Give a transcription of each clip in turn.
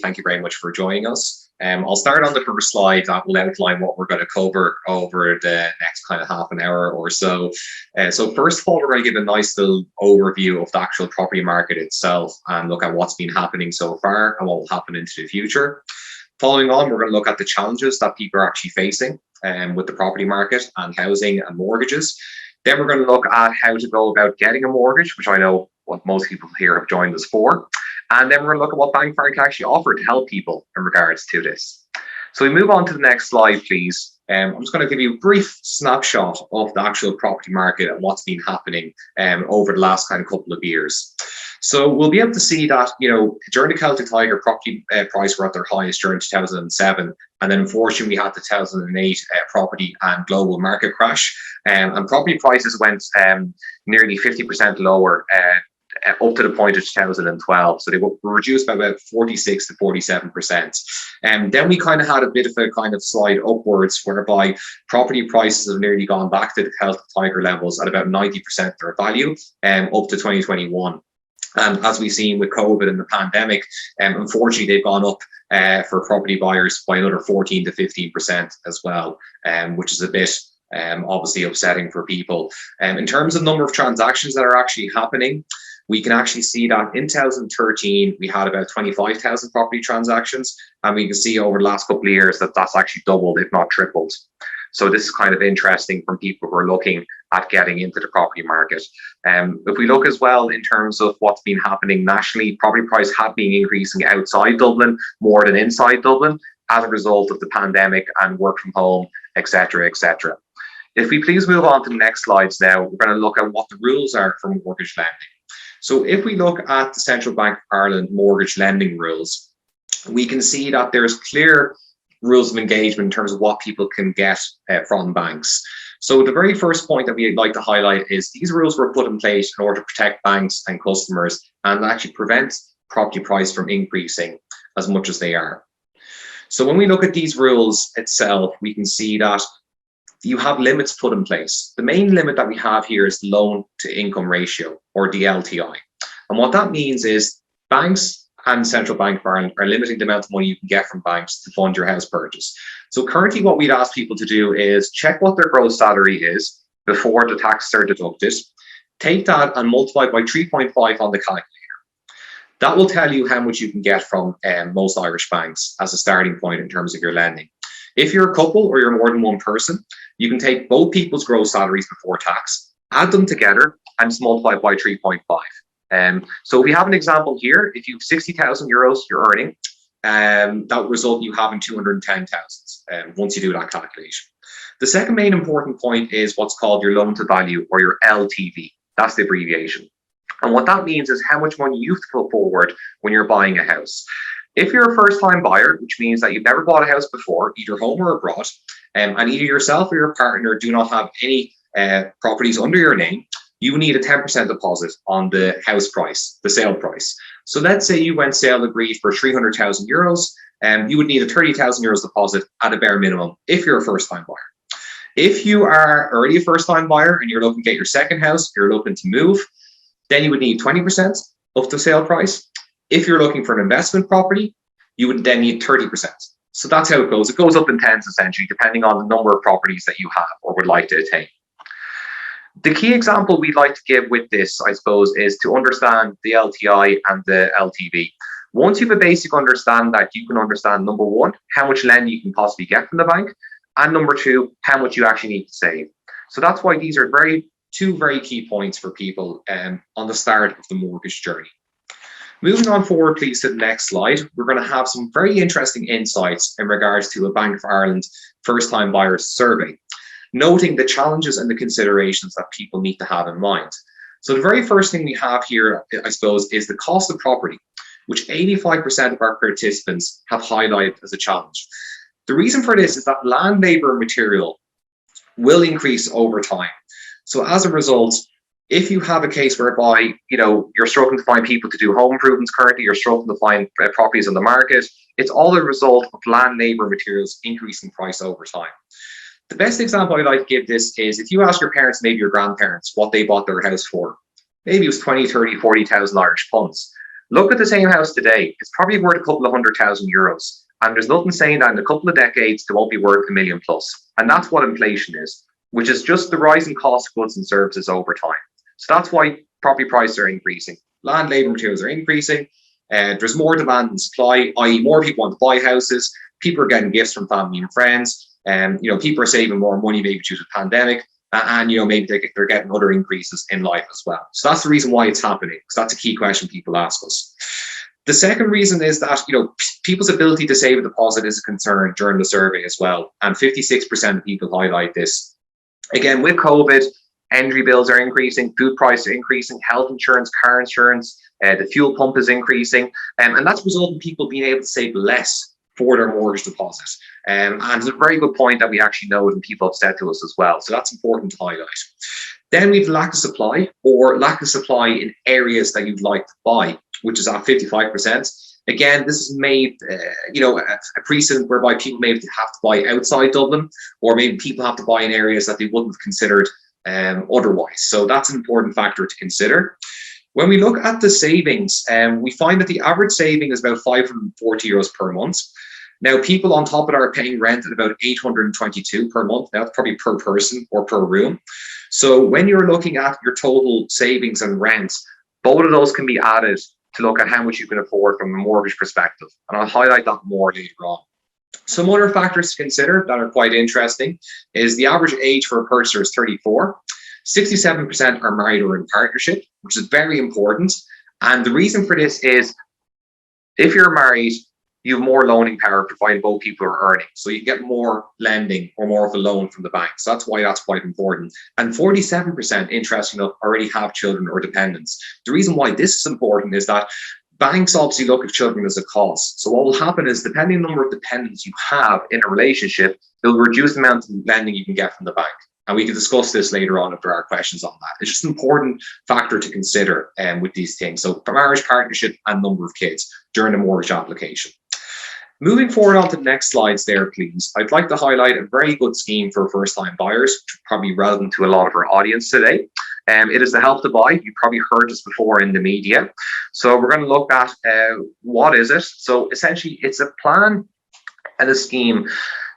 thank you very much for joining us. I'll start on the first slide that will outline what we're going to cover over the next kind of half an hour or so. So first of all, we're going to give a nice little overview of the actual property market itself and look at what's been happening so far and what will happen into the future. Following on, we're going to look at the challenges that people are actually facing with the property market and housing and mortgages. Then we're going to look at how to go about getting a mortgage, which I know what most people here have joined us for. And then we're going to look at what Bank Fire can actually offer to help people in regards to this. So we move on to the next slide, please. I'm just going to give you a brief snapshot of the actual property market and what's been happening over the last kind of couple of years. So we'll be able to see that, during the Celtic Tiger, property prices were at their highest during 2007. And then unfortunately, we had the 2008 property and global market crash. And property prices went nearly 50% lower up to the point of 2012. So they were reduced by about 46 to 47%. And then we kind of had a bit of a kind of slide upwards, whereby property prices have nearly gone back to the Celtic Tiger levels at about 90% of their value up to 2021. And as we've seen with COVID and the pandemic, unfortunately, they've gone up for property buyers by another 14 to 15% as well, which is a bit obviously upsetting for people. In terms of number of transactions that are actually happening, we can actually see that in 2013, we had about 25,000 property transactions. And we can see over the last couple of years that that's actually doubled, if not tripled. So this is kind of interesting from people who are looking at getting into the property market. If we look as well in terms of what's been happening nationally, property prices have been increasing outside Dublin more than inside Dublin as a result of the pandemic and work from home, etc., etc. If we please move on to the next slides now, we're going to look at what the rules are for mortgage lending. So if we look at the Central Bank of Ireland mortgage lending rules, we can see that there's clear rules of engagement in terms of what people can get from banks. So the very first point that we'd like to highlight is these rules were put in place in order to protect banks and customers and actually prevent property price from increasing as much as they are. So when we look at these rules itself, we can see that you have limits put in place. The main limit that we have here is the loan to income ratio, or the LTI. And what that means is banks and Central Bank of Ireland are limiting the amount of money you can get from banks to fund your house purchase. So currently what we'd ask people to do is check what their gross salary is before the taxes are deducted. Take that and multiply by 3.5 on the calculator. That will tell you how much you can get from most Irish banks as a starting point in terms of your lending. If you're a couple or you're more than one person, you can take both people's gross salaries before tax, add them together, and just multiply by 3.5. So we have an example here. If you have 60,000 euros you're earning, that would result in you having 210,000 once you do that calculation. The second main important point is what's called your loan to value, or your LTV. That's the abbreviation. And what that means is how much money you have to put forward when you're buying a house. If you're a first-time buyer, which means that you've never bought a house before, either home or abroad, and either yourself or your partner do not have any properties under your name, you need a 10% deposit on the house price, the sale price. So let's say you went sale agreed for 300,000 euros, and you would need a 30,000 euros deposit at a bare minimum if you're a first-time buyer. If you are already a first-time buyer and you're looking to get your second house, you're looking to move, then you would need 20% of the sale price. If you're looking for an investment property, you would then need 30%. So that's how it goes. It goes up in tens, essentially, depending on the number of properties that you have or would like to attain. The key example we'd like to give with this, I suppose, is to understand the LTI and the LTV. Once you have a basic understanding that, you can understand, number one, how much lending you can possibly get from the bank, and number two, how much you actually need to save. So that's why these are two very key points for people on the start of the mortgage journey. Moving on forward, please, to the next slide, we're going to have some very interesting insights in regards to a Bank of Ireland first-time buyers survey, noting the challenges and the considerations that people need to have in mind. So the very first thing we have here, I suppose, is the cost of property, which 85% of our participants have highlighted as a challenge. The reason for this is that land, labour, and material will increase over time. So as a result, if you have a case whereby you're struggling to find people to do home improvements currently, you're struggling to find properties on the market, it's all a result of land, labour, materials increasing price over time. The best example I'd like to give this is if you ask your parents, maybe your grandparents, what they bought their house for, maybe it was 20, 30, 40,000 Irish funds. Look at the same house today. It's probably worth a couple of €100,000. And there's nothing saying that in a couple of decades, it won't be worth a million plus. And that's what inflation is, which is just the rising cost of goods and services over time. So that's why property prices are increasing. Land, labour, materials are increasing. There's more demand than supply, i.e. more people want to buy houses. People are getting gifts from family and friends. People are saving more money maybe due to the pandemic. And maybe they're getting other increases in life as well. So that's the reason why it's happening, because that's a key question people ask us. The second reason is that people's ability to save a deposit is a concern during the survey as well, and 56% of people highlight this. Again, with COVID, energy bills are increasing, food prices are increasing, health insurance, car insurance, the fuel pump is increasing, and that's resulting in people being able to save less for their mortgage deposit. And it's a very good point that we actually know and people have said to us as well. So that's important to highlight. Then we've lack of supply, or lack of supply in areas that you'd like to buy, which is at 55%. Again, this is made, a precedent whereby people maybe have to buy outside Dublin, or maybe people have to buy in areas that they wouldn't have considered otherwise. So that's an important factor to consider. When we look at the savings, we find that the average saving is about €540 per month. Now, people on top of that are paying rent at about $822 per month. Now, that's probably per person or per room. So when you're looking at your total savings and rent, both of those can be added to look at how much you can afford from a mortgage perspective. And I'll highlight that more later on. Some other factors to consider that are quite interesting is the average age for a purchaser is 34. 67% are married or in partnership, which is very important. And the reason for this is if you're married, you have more loaning power provided both people are earning. So you get more lending or more of a loan from the bank. So that's why that's quite important. And 47%, interestingly enough, already have children or dependents. The reason why this is important is that banks obviously look at children as a cost. So what will happen is, depending on the number of dependents you have in a relationship, they'll reduce the amount of lending you can get from the bank. And we can discuss this later on if there are questions on that. It's just an important factor to consider with these things. So marriage, partnership, and number of kids during the mortgage application. Moving forward on to the next slides there, please. I'd like to highlight a very good scheme for first-time buyers, which is probably relevant to a lot of our audience today. It is the Help to Buy. You've probably heard this before in the media. So we're going to look at what is it. So essentially, it's a plan and a scheme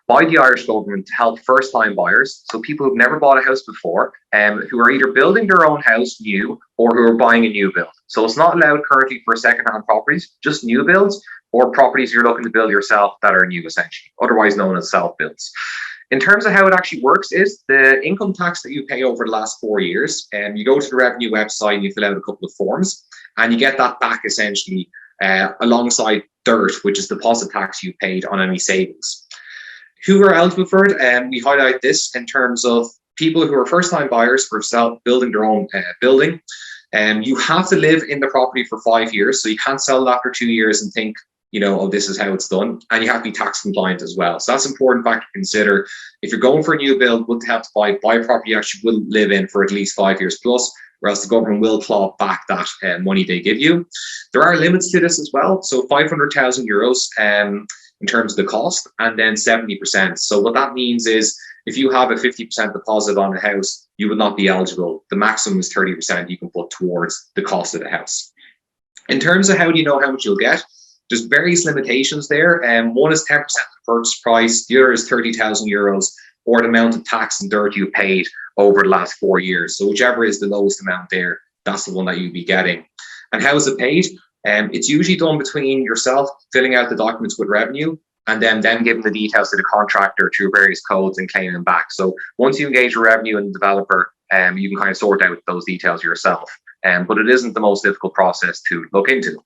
by the Irish government to help first-time buyers, so people who've never bought a house before, who are either building their own house new or who are buying a new build. So it's not allowed currently for second-hand properties, just new builds or properties you're looking to build yourself that are new, essentially, otherwise known as self-builds. In terms of how it actually works is the income tax that you pay over the last 4 years, you go to the revenue website and you fill out a couple of forms and you get that back essentially alongside DIRT, which is deposit tax you paid on any savings. Who are eligible for it? We highlight this in terms of people who are first-time buyers for building their own building. You have to live in the property for 5 years, so you can't sell it after 2 years and think, oh, this is how it's done. And you have to be tax compliant as well. So that's an important factor to consider. If you're going for a new build, what you have to buy a property you actually will live in for at least 5 years plus, or else the government will claw back that money they give you. There are limits to this as well. So €500,000 in terms of the cost, and then 70%. So what that means is if you have a 50% deposit on a house, you would not be eligible. The maximum is 30% you can put towards the cost of the house. In terms of how do you know how much you'll get, there's various limitations there. One is 10% of the purchase price, the other is €30,000, or the amount of tax and DIRT you paid over the last 4 years. So whichever is the lowest amount there, that's the one that you'll be getting. And how is it paid? It's usually done between yourself filling out the documents with revenue and then them giving the details to the contractor through various codes and claiming them back. So once you engage with revenue and the developer, you can kind of sort out those details yourself. But it isn't the most difficult process to look into.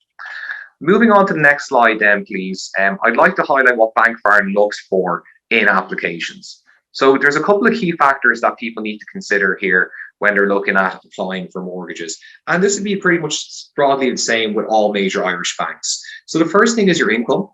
Moving on to the next slide then, please. I'd like to highlight what Bank Farm looks for in applications. So there's a couple of key factors that people need to consider here when they're looking at applying for mortgages. And this would be pretty much broadly the same with all major Irish banks. So the first thing is your income.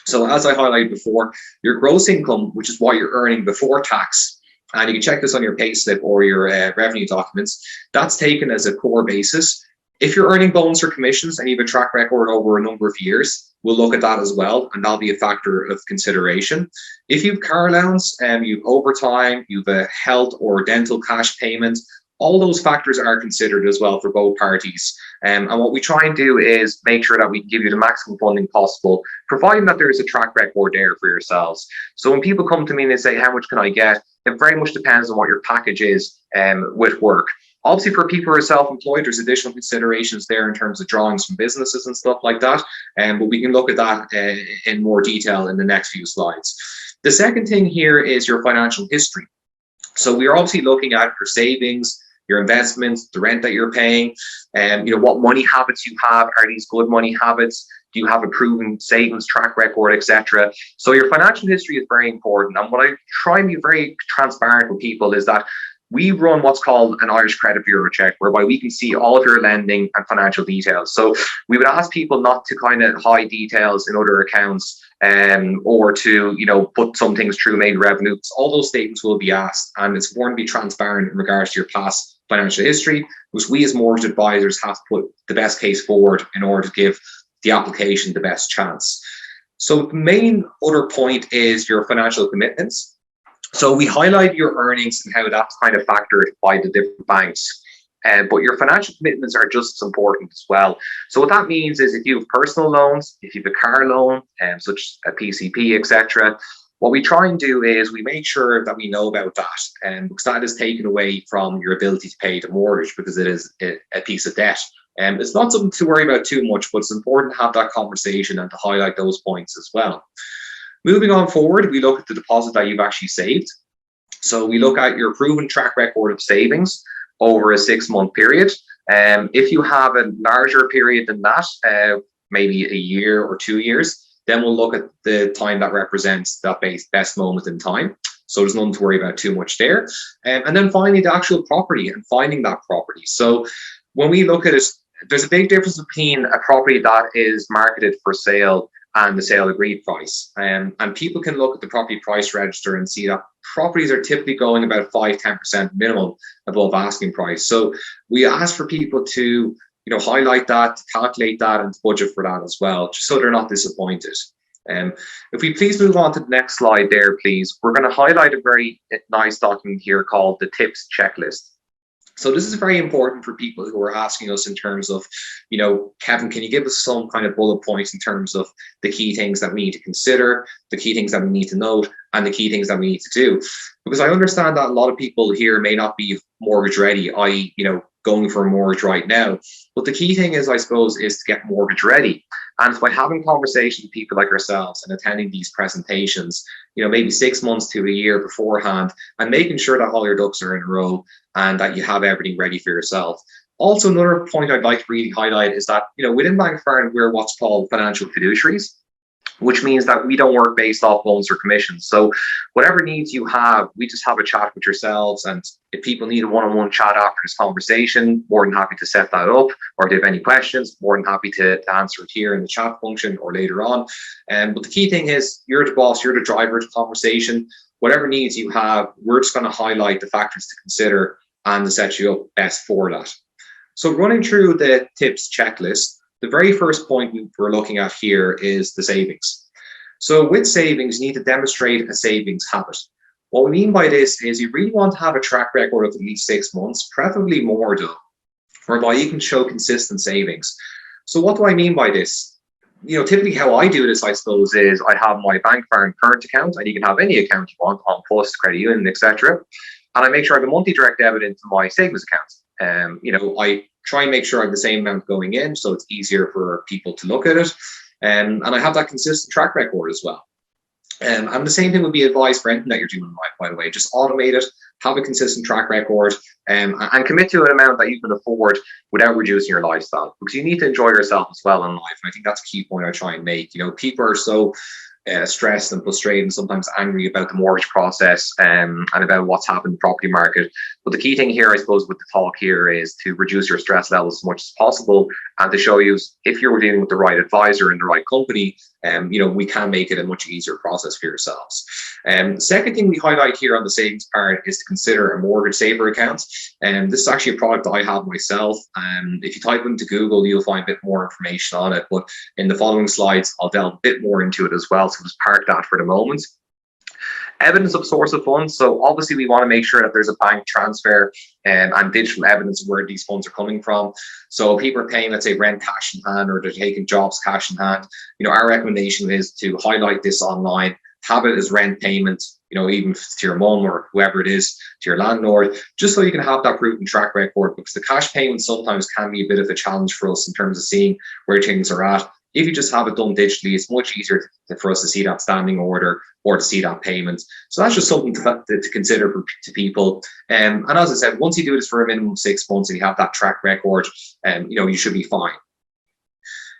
So as I highlighted before, your gross income, which is what you're earning before tax, and you can check this on your payslip or your revenue documents, that's taken as a core basis. If you're earning bonus or commissions and you have a track record over a number of years, we'll look at that as well, and that'll be a factor of consideration. If you have car allowance, you have overtime, you have a health or dental cash payment, All those factors are considered as well for both parties. And what we try and do is make sure that we can give you the maximum funding possible, providing that there is a track record there for yourselves. So when people come to me and they say, how much can I get? It very much depends on what your package is with work. Obviously, for people who are self-employed, there's additional considerations there in terms of drawings from businesses and stuff like that. But we can look at that in more detail in the next few slides. The second thing here is your financial history. So we are obviously looking at your savings, your investments, the rent that you're paying, and what money habits you have. Are these good money habits? Do you have a proven savings track record, etc.? So your financial history is very important. And what I try and be very transparent with people is that we run what's called an Irish Credit Bureau check, whereby we can see all of your lending and financial details. So we would ask people not to kind of hide details in other accounts, or to put some things through main revenue. All those statements will be asked, and it's important to be transparent in regards to your past financial history, because we as mortgage advisors have to put the best case forward in order to give the application the best chance. So the main other point is your financial commitments. So we highlight your earnings and how that's kind of factored by the different banks. But your financial commitments are just as important as well. So what that means is if you have personal loans, if you have a car loan, such as a PCP, etc., what we try and do is we make sure that we know about that, because that is taken away from your ability to pay the mortgage, because it is a piece of debt. It's not something to worry about too much, but it's important to have that conversation and to highlight those points as well. Moving on forward, we look at the deposit that you've actually saved. So we look at your proven track record of savings over a 6-month period. If you have a larger period than that, maybe a year or 2 years, then we'll look at the time that represents that best moment in time. So there's nothing to worry about too much there. And then finally, the actual property and finding that property. So when we look at it, there's a big difference between a property that is marketed for sale and the sale agreed price. And people can look at the property price register and see that properties are typically going about 5-10% minimum above asking price. So we ask for people to highlight that, to calculate that, and to budget for that as well, just so they're not disappointed. If we please move on to the next slide there, please. We're going to highlight a very nice document here called the tips checklist. So this is very important for people who are asking us in terms of, Kevin, can you give us some kind of bullet points in terms of the key things that we need to consider, the key things that we need to note, and the key things that we need to do? Because I understand that a lot of people here may not be mortgage ready, i.e., going for a mortgage right now. But the key thing is, I suppose, is to get mortgage ready. And it's by having conversations with people like ourselves and attending these presentations, maybe 6 months to a year beforehand, and making sure that all your ducks are in a row and that you have everything ready for yourself. Also, another point I'd like to really highlight is that, within Bank of Ireland, we're what's called financial fiduciaries, which means that we don't work based off loans or commissions. So whatever needs you have, we just have a chat with yourselves. And if people need a one-on-one chat after this conversation, more than happy to set that up. Or if they have any questions, more than happy to answer it here in the chat function or later on. But the key thing is, you're the boss, you're the driver of the conversation. Whatever needs you have, we're just going to highlight the factors to consider and to set you up best for that. So running through the tips checklist, the very first point we're looking at here is the savings. So with savings, you need to demonstrate a savings habit. What we mean by this is you really want to have a track record of at least 6 months, preferably more though, whereby you can show consistent savings. So what do I mean by this? Typically how I do this, I suppose, is I have my Bank of Ireland current account, and you can have any account you want on Post, Credit Union, etc. And I make sure I have a monthly direct debit into my savings account. I try and make sure I have the same amount going in, so it's easier for people to look at it. And I have that consistent track record as well. And the same thing would be advised for anything that you're doing, by the way. Just automate it, have a consistent track record, and commit to an amount that you can afford without reducing your lifestyle. Because you need to enjoy yourself as well in life. And I think that's a key point I try and make. People are so stressed and frustrated and sometimes angry about the mortgage process and about what's happened in the property market. But the key thing here, I suppose, with the talk here is to reduce your stress levels as much as possible, and to show you if you're dealing with the right advisor and the right company, we can make it a much easier process for yourselves. The second thing we highlight here on the savings part is to consider a mortgage saver account. And this is actually a product that I have myself. If you type into Google, you'll find a bit more information on it. But in the following slides, I'll delve a bit more into it as well. So just park that for the moment. Evidence of source of funds. So obviously we want to make sure that there's a bank transfer and digital evidence of where these funds are coming from. So people are paying, let's say, rent cash in hand, or they're taking jobs cash in hand. Our recommendation is to highlight this online, have it as rent payment, even to your mum or whoever it is, to your landlord, just so you can have that proven track record, because the cash payment sometimes can be a bit of a challenge for us in terms of seeing where things are at. If you just have it done digitally, it's much easier for us to see that standing order or to see that payment. So that's just something to consider to people. And as I said, once you do this for a minimum of 6 months and you have that track record, you should be fine.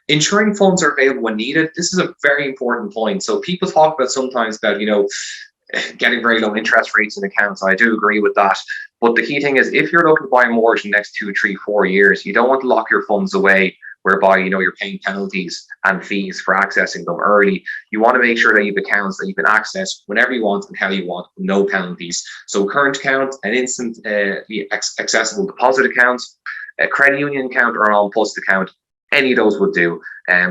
Ensuring funds are available when needed. This is a very important point. So people talk about sometimes about, getting very low interest rates in accounts. I do agree with that. But the key thing is, if you're looking to buy a mortgage in the next 2, 3, 4 years, you don't want to lock your funds away whereby you're paying penalties and fees for accessing them early. You want to make sure that you have accounts that you can access whenever you want and how you want, no penalties. So current account, an instant accessible deposit account, a credit union account, or an on post account, any of those would do.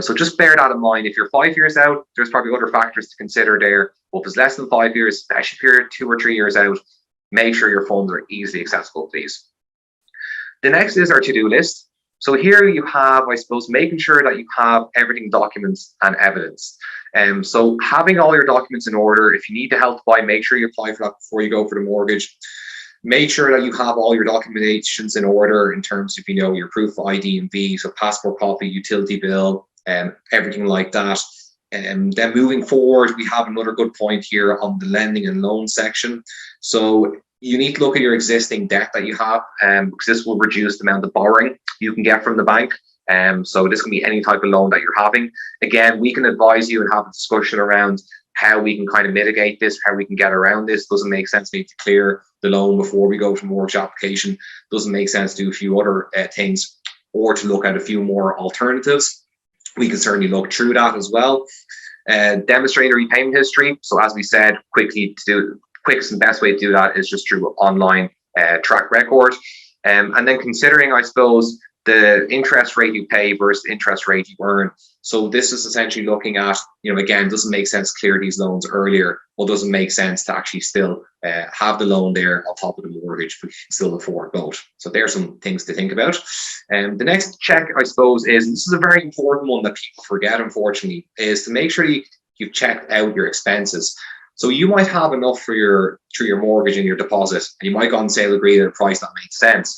So just bear that in mind. If you're 5 years out, there's probably other factors to consider there. But if it's less than 5 years, especially if you're 2 or 3 years out, make sure your funds are easily accessible, please. The next is our to-do list. So here you have, I suppose, making sure that you have everything, documents and evidence. So having all your documents in order. If you need to help buy, make sure you apply for that before you go for the mortgage. Make sure that you have all your documentations in order in terms of, your proof of ID and V, so passport copy, utility bill, everything like that. And then moving forward, we have another good point here on the lending and loan section. So you need to look at your existing debt that you have, because this will reduce the amount of borrowing you can get from the bank. So this can be any type of loan that you're having. Again, we can advise you and have a discussion around how we can kind of mitigate this, how we can get around this. Doesn't make sense to clear the loan before we go to mortgage application. Doesn't make sense to do a few other things, or to look at a few more alternatives. We can certainly look through that as well. Demonstrate a repayment history. So as we said, quickest and best way to do that is just through online track record. And then considering, I suppose, the interest rate you pay versus interest rate you earn. So this is essentially looking at, again, doesn't make sense to clear these loans earlier, or doesn't make sense to actually still have the loan there on top of the mortgage, but you can still afford both. So there's some things to think about. The next check, I suppose, is, this is a very important one that people forget, unfortunately, is to make sure you've checked out your expenses. So you might have enough through your mortgage and your deposit, and you might go on sale agree at a price that makes sense.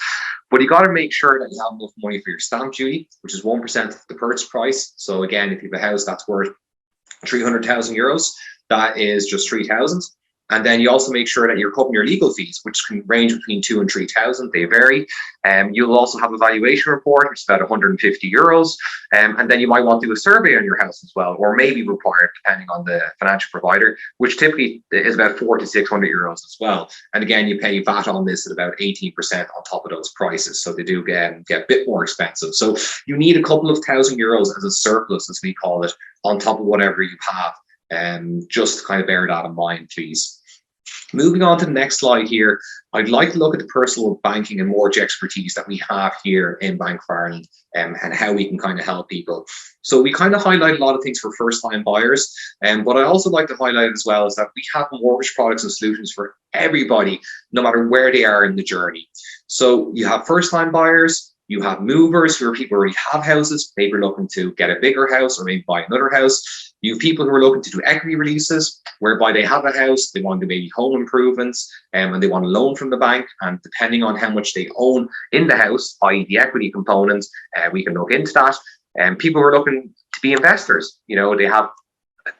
But you got to make sure that you have enough money for your stamp duty, which is 1% of the purchase price. So again, if you have a house that's worth 300,000 euros, that is just 3,000. And then you also make sure that you're covering your legal fees, which can range between 2,000 and 3,000. They vary. You'll also have a valuation report, which is about 150 euros. And then you might want to do a survey on your house as well, or maybe required, depending on the financial provider, which typically is about 400 to 600 euros as well. And again, you pay VAT on this at about 18% on top of those prices. So they do get a bit more expensive. So you need a couple of €1,000 as a surplus, as we call it, on top of whatever you have. Just kind of bear that in mind, please. Moving on to the next slide here, I'd like to look at the personal banking and mortgage expertise that we have here in Bank of Ireland, and how we can kind of help people. So we kind of highlight a lot of things for first-time buyers. And what I also like to highlight as well is that we have mortgage products and solutions for everybody, no matter where they are in the journey. So you have first-time buyers, you have movers, who are people who already have houses, maybe looking to get a bigger house or maybe buy another house. You have people who are looking to do equity releases, whereby they have a house, they want to do maybe home improvements, and they want a loan from the bank. And depending on how much they own in the house, i.e. the equity component, we can look into that. And people who are looking to be investors, they have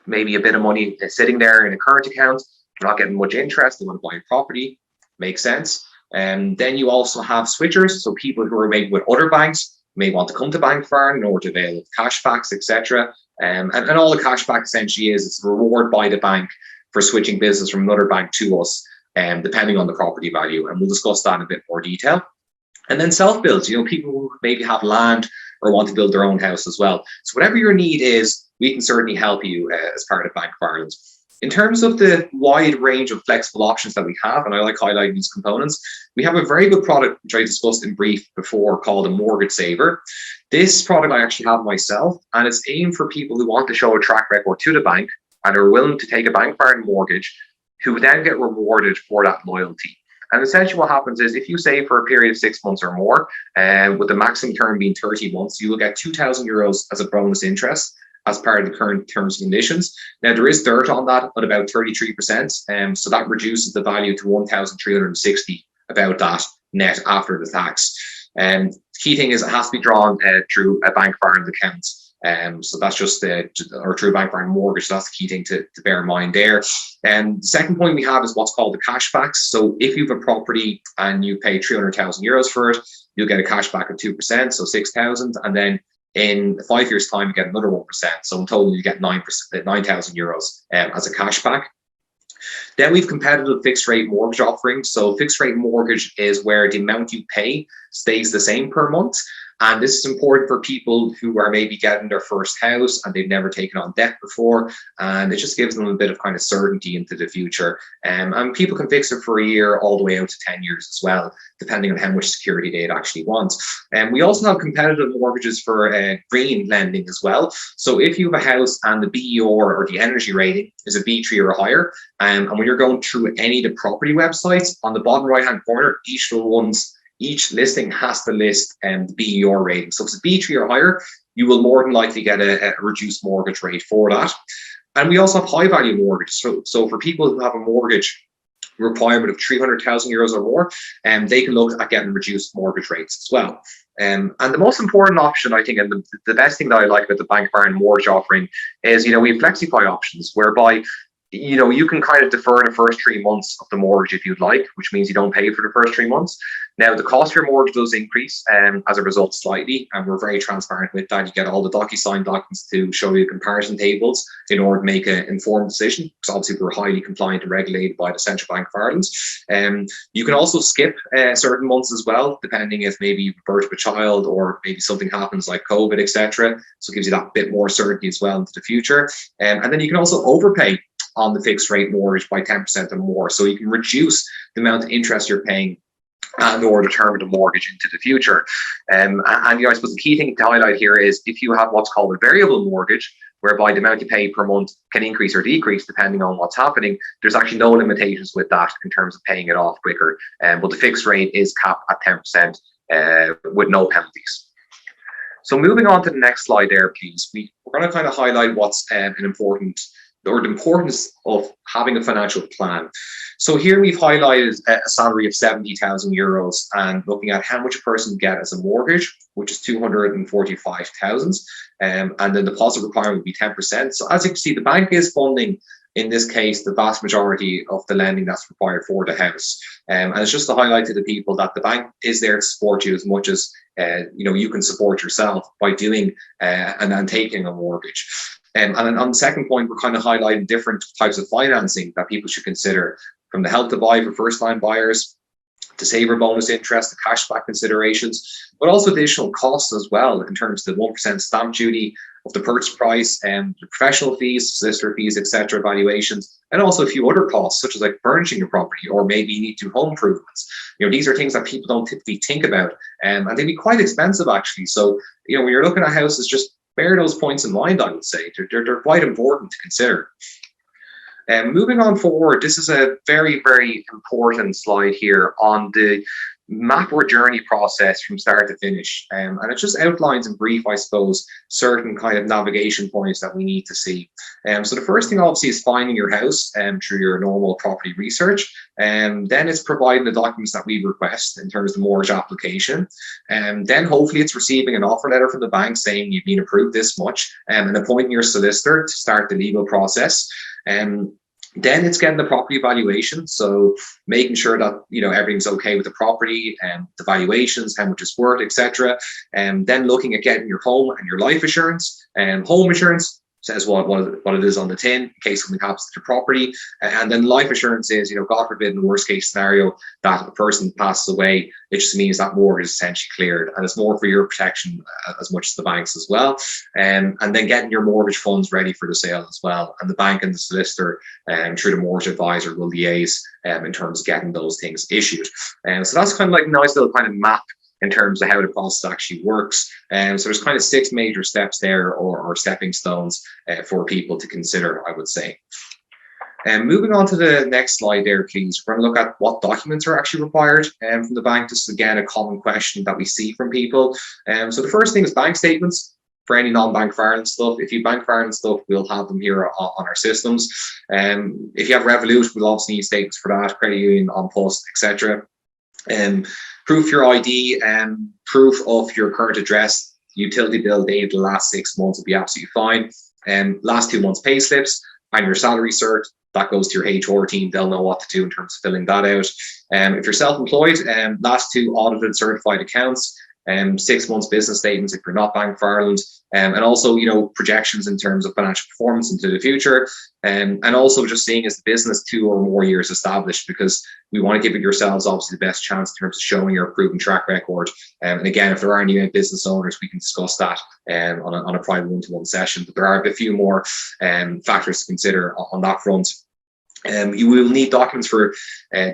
maybe a bit of money sitting there in a current account, they're not getting much interest, they want to buy a property, makes sense. And then you also have switchers, so people who are maybe with other banks may want to come to Bank of Ireland in order to avail of cashbacks, etc. And all the cashback essentially is, it's a reward by the bank for switching business from another bank to us, depending on the property value. And we'll discuss that in a bit more detail. And then self-builds, people who maybe have land or want to build their own house as well. So whatever your need is, we can certainly help you as part of Bank of Ireland. In terms of the wide range of flexible options that we have, and I like highlighting these components, we have a very good product, which I discussed in brief before, called a Mortgage Saver. This product I actually have myself, and it's aimed for people who want to show a track record to the bank and are willing to take a Bank of Ireland mortgage, who then get rewarded for that loyalty. And essentially what happens is if you save for a period of 6 months or more, with the maximum term being 30 months, you will get €2,000 as a bonus interest as part of the current terms and conditions. Now, there is dirt on that at about 33%, so that reduces the value to 1,360 about that net after the tax. And the key thing is it has to be drawn through a bank borrowing account. So that's just or through a bank borrowing mortgage. So that's the key thing to bear in mind there. And the second point we have is what's called the cashbacks. So if you have a property and you pay €300,000 for it, you'll get a cashback of 2%, so 6,000, and then in 5 years' time, you get another 1%. So in total, you get €9,000 as a cashback. Then we've competitive fixed rate mortgage offerings. So fixed rate mortgage is where the amount you pay stays the same per month. And this is important for people who are maybe getting their first house and they've never taken on debt before. And it just gives them a bit of kind of certainty into the future. And people can fix it for a year all the way out to 10 years as well, depending on how much security they'd actually want. And we also have competitive mortgages for green lending as well. So if you have a house and the BER or the energy rating is a B3 or higher, and when you're going through any of the property websites, on the bottom right-hand corner, each listing has to list the BER rating. So if it's a B3 or higher, you will more than likely get a reduced mortgage rate for that. And we also have high value mortgage. So for people who have a mortgage requirement of €300,000 or more, they can look at getting reduced mortgage rates as well. And the most important option, I think, and the best thing that I like about the bank borrowing mortgage offering is, we have FlexiFi options whereby you can kind of defer the first 3 months of the mortgage if you'd like, which means you don't pay for the first 3 months. Now, the cost of your mortgage does increase as a result slightly, and we're very transparent with that. You get all the DocuSign documents to show you comparison tables in order to make an informed decision, because obviously we're highly compliant and regulated by the Central Bank of Ireland. You can also skip certain months as well, depending if maybe you birth a child or maybe something happens like COVID, etc. So it gives you that bit more certainty as well into the future. And then you can also overpay on the fixed rate mortgage by 10% or more. So you can reduce the amount of interest you're paying in order to determine the mortgage into the future. And I suppose the key thing to highlight here is if you have what's called a variable mortgage, whereby the amount you pay per month can increase or decrease depending on what's happening, there's actually no limitations with that in terms of paying it off quicker. But the fixed rate is capped at 10% with no penalties. So moving on to the next slide there, please. We're going to kind of highlight what's the importance of having a financial plan. So here we've highlighted a salary of €70,000 and looking at how much a person can get as a mortgage, which is 245,000, and the deposit requirement would be 10%. So as you can see, the bank is funding, in this case, the vast majority of the lending that's required for the house. And it's just to highlight to the people that the bank is there to support you as much as you can support yourself by doing and taking a mortgage. And on the second point, we're kind of highlighting different types of financing that people should consider, from the Help to Buy for first-time buyers, to saver bonus interest, the cashback considerations, but also additional costs as well in terms of the 1% stamp duty of the purchase price and the professional fees, solicitor fees, etc., valuations, and also a few other costs such as like furnishing your property, or maybe you need to do home improvements. These are things that people don't typically think about, and they'd be quite expensive actually. So when you're looking at houses, just bear those points in mind. I would say they're quite important to consider. Moving on forward, this is a very, very important slide here on the map or journey process from start to finish. And it just outlines in brief, I suppose, certain kind of navigation points that we need to see. So the first thing obviously is finding your house through your normal property research. Then it's providing the documents that we request in terms of the mortgage application. Then hopefully it's receiving an offer letter from the bank saying you've been approved this much, and appointing your solicitor to start the legal process. Then it's getting the property valuation, so making sure that everything's okay with the property and the valuations, how much it's worth, etc. And then looking at getting your home and your life assurance. And home insurance says what it is on the tin in case something happens to the property, and then life assurance is, God forbid, in the worst case scenario that a person passes away, it just means that mortgage is essentially cleared, and it's more for your protection as much as the banks as well. And then getting your mortgage funds ready for the sale as well, and the bank and the solicitor through the mortgage advisor will liaise in terms of getting those things issued. And so that's kind of like a nice little kind of map in terms of how the process actually works. So there's kind of 6 major steps there, or stepping stones for people to consider, I would say. Moving on to the next slide there, please. We're going to look at what documents are actually required from the bank. This is, again, a common question that we see from people. So the first thing is bank statements for any non-Bank of Ireland stuff. If you Bank of Ireland stuff, we'll have them here on our systems. If you have Revolut, we'll obviously need statements for that, credit union, on post, etc. Proof of your ID, proof of your current address, utility bill dated the last 6 months will be absolutely fine. Last 2 months pay slips and your salary cert, that goes to your HR team. They'll know what to do in terms of filling that out. If you're self-employed, last 2 audited certified accounts, 6 months business statements if you're not Bank of Ireland, and also, projections in terms of financial performance into the future, and also just seeing as the business 2 or more years established, because we want to give it yourselves obviously the best chance in terms of showing your proven track record. And again, if there are any business owners, we can discuss that on a private one-to-one session. But there are a few more factors to consider on that front. You will need documents for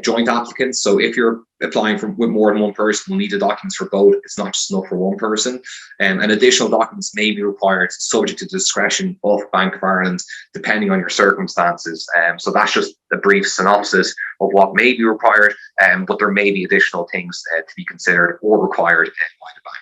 joint applicants. So if you're applying with more than one person, we'll need the documents for both. It's not just enough for one person. And additional documents may be required, subject to the discretion of Bank of Ireland, depending on your circumstances. So that's just a brief synopsis of what may be required, but there may be additional things to be considered or required by the bank.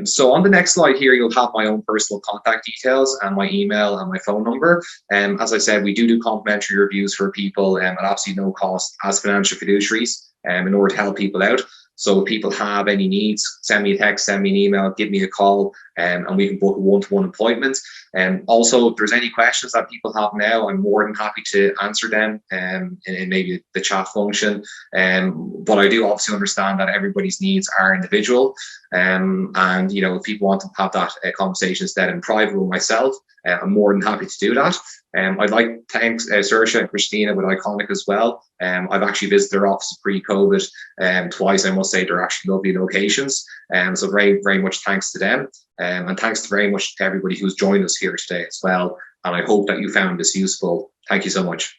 So on the next slide here, you'll have my own personal contact details and my email and my phone number. As I said, we do complimentary reviews for people at absolutely no cost as financial fiduciaries in order to help people out. So if people have any needs, send me a text, send me an email, give me a call, and we can book a one-to-one appointment. Also, if there's any questions that people have now, I'm more than happy to answer them in maybe the chat function. But I do obviously understand that everybody's needs are individual. And, if people want to have that conversation instead in private with myself, I'm more than happy to do that. I'd like to thank Saoirse and Christina with Iconic as well. I've actually visited their office pre-COVID twice. I must say they're actually lovely locations. So very, very much thanks to them. And thanks very much to everybody who's joined us here today as well. And I hope that you found this useful. Thank you so much.